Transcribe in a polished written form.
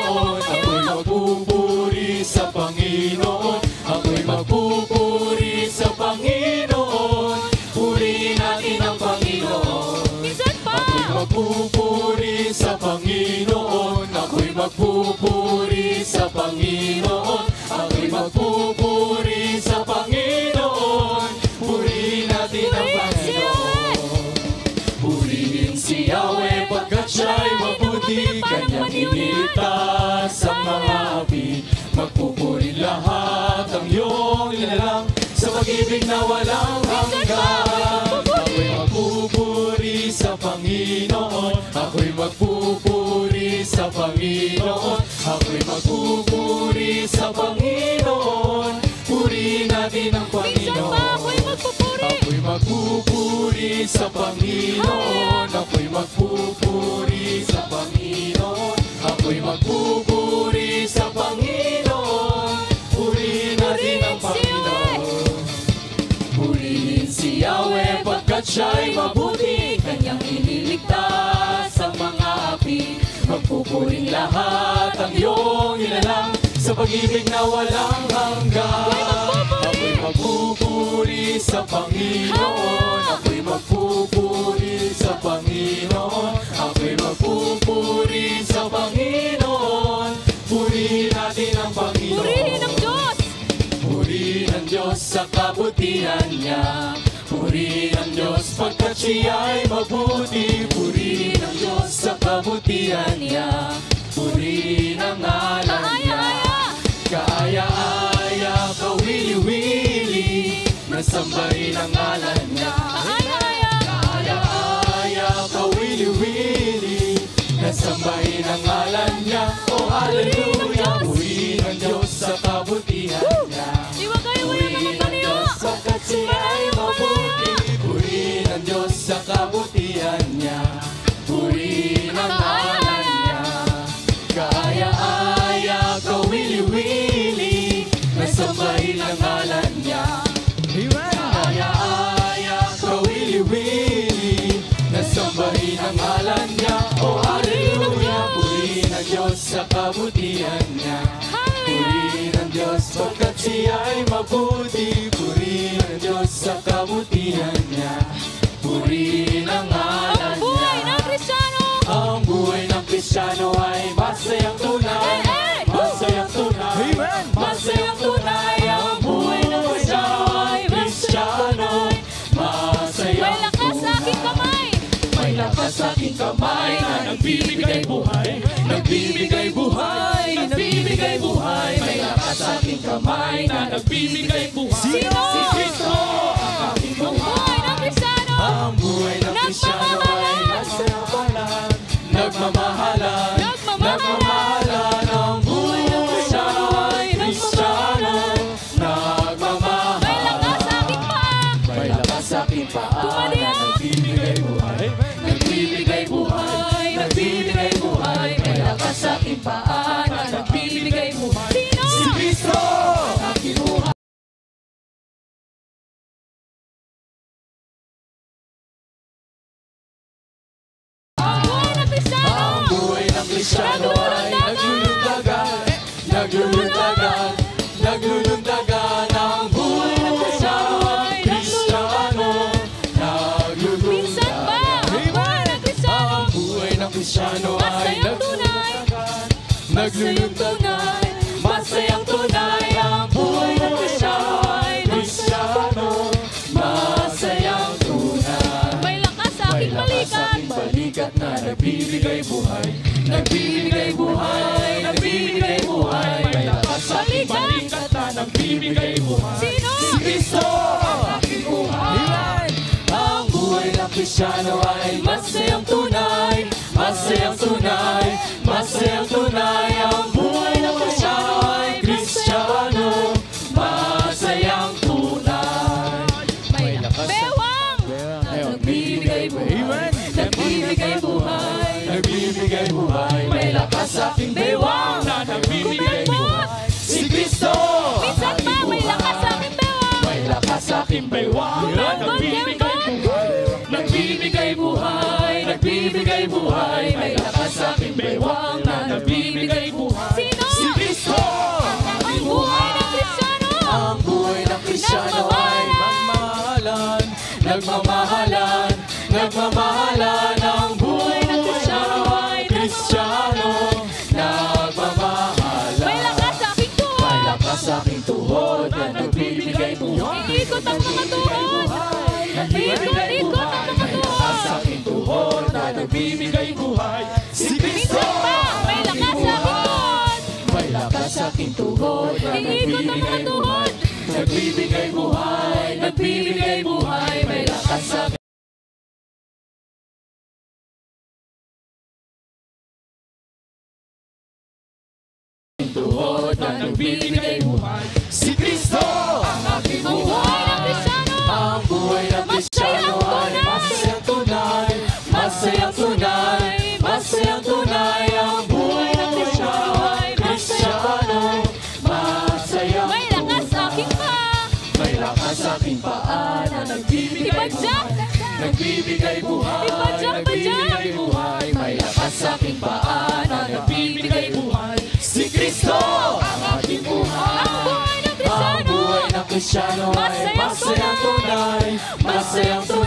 Panginoon. Ako'y magpupuri sa Panginoon. Ako'y magpupuri sa Panginoon. Purihin natin ang Panginoon. Ako'y magpupuri sa Panginoon. Ako'y magpupuri sa Panginoon. Ako'y magpupuri sa Panginoon. Purihin natin ang Panginoon. Purihin si Yahweh pagkat siya'y mabuti. Kanyang iniligtas ang mga api. Magpupuri lahat ang iyong nilalang sa pag-ibig na walang hanggan. Ako'y magpupuri sa Panginoon. Ako'y magpupuri sa Panginoon. Ako'y magpupuri sa Panginoon. Purihin natin ang Panginoon. Ako'y magpupuri sa Panginoon. Ako'y magpupuri sa Panginoon. Ako'y magpupuri sa Panginoon. Purihin natin ang Panginoon. Purihin si Yahweh pagkat siya'y mabuti. Kanyang iniligtas ang mga api. Magpupuring lahat ang iyong nilalang sa pag-ibig na walang hanggan. Ako'y magpupuri sa Panginoon. Ako'y magpupuri sa Panginoon. Ako'y magpupuri sa Panginoon. Purihin natin ang Panginoon. Purihin ang Diyos. Purihin ang Diyos sa kabutihan niya. Purihin ang Diyos pagkat siya'y mabuti. Purihin ang Diyos sa kabutihan niya. Purihin ang ngalan niya. Kaaya-aya, kawili-wili, nasambahin ang ngalan niya. Kaaya-aya, kawili-wili, nasambahin ang ngalan niya. Oh, hallelujah! Purihin ang Diyos sa kabutihan niya. Purihin ang Diyos pagkat siya'y mabuti. Purihin ang Diyos sa kabutihan niya. Purihin ang ngalan niya. Kaaya-aya, kawili-wili, nasambahin ang ngalan niya. Kaaya-aya, kawili-wili, nasambahin ang ngalan niya. Oh, hallelujah! Purihin ang Diyos sa kabutihan niya. Purihin ang Diyos pagkat siya'y mabuti. Purihin ang Diyos sa kabutihan niya. Purihin ang ngalan niya. Ang buhay ng Kristiyano ay masayang tunay. Masayang tunay. Masayang tunay. Ang buhay ng Kristiyano ay Kristiyano. Masayang tunay. May lakas sa aking kamay na nagbibigay buhay. Nagbibigay buhay. Nagbibigay buhay. May lakas sa aking kamay na nagbibigay buhay. Sino? Si Kristo ang aking buhay. Ang buhay ng Kristiyano ay nagmamahalan. Nagmamahalan. Nagmamahalan. Ang buhay ng Kristiyano ay Kristiyano. Nagmamahalan. May lakas sa aking paa. May lakas sa aking paa na nagbibigay buhay. Nagbibigay buhay. Nagbibigay buhay. May lakas sa aking paa na nagbibigay buhay. Sino? Si Kristo ang aking buhay. Ang buhay ng Kristiyano ay naglulundagan. Naglulundagan. Naglulundagan. Ang buhay ng Kristiyano ay Kristiyano. Minsan ba? Naglulundagan. Ang buhay ng Kristiyano ay naglulundagan. Naglulundagan. Masayang tunay. Ang buhay ng Kristiyano ay Kristiyano. Masayang tunay. May lakas sa aking balikat. Balikat na nagbibigay buhay. Nagbibigay buhay. Nagbibigay buhay. May lakas sa aking balikat na nagbibigay buhay. Sino? Si Kristo ang aking buhay. Ang buhay ng Kristiyano ay masayang tunay. Masayang tunay. Masayang tunay. Ang buhay ng Kristiyano ay Kristiyano. Masayang tunay. May bewang. Nagbibigay buhay. Nagbibigay buhay. Nagbibigay buhay. May lakas sa aking bewang na nagbibigay buhay. Si Kristo! Minsan ba? May lakas sa aking bewang. May lakas sa aking bewang na nagbibigay buhay. Nagbibigay buhay. Nagbibigay buhay. May lakas sa aking bewang na nagbibigay buhay. Ikot ang mga tuhod. Ikot ang mga tuhod. Sa aking tuhod na nagbibigay buhay. Si Kristo Minsan pa, may lakas sa aking tuhod. may lakas sa aking tuhod na Iikot ang mga tuhod. nagbibigay buhay, nagbibigay buhay, may lakas sa aking tuhod na nagbibigay buhay. Si Kristo ang aking Ang buhay ng Kristiyano. Ang buhay ng Kristiyano ay masayang tunay, masayang tunay, masayang tunay. Ang buhay ng Kristiyano ay Kristiyano, masayang May lakas sa aking paa. may lakas sa aking paa na nagbibigay Ipadyak. nagbibigay buhay, Ipadyak, nagbibigay buhay, may lakas sa aking paa na nagbibigay buhay. Si Kristo ang aking buhay. Ang buhay ng Ang Kristiyano. buhay ng Kristiyano ay masayang tunay, masayang tunay.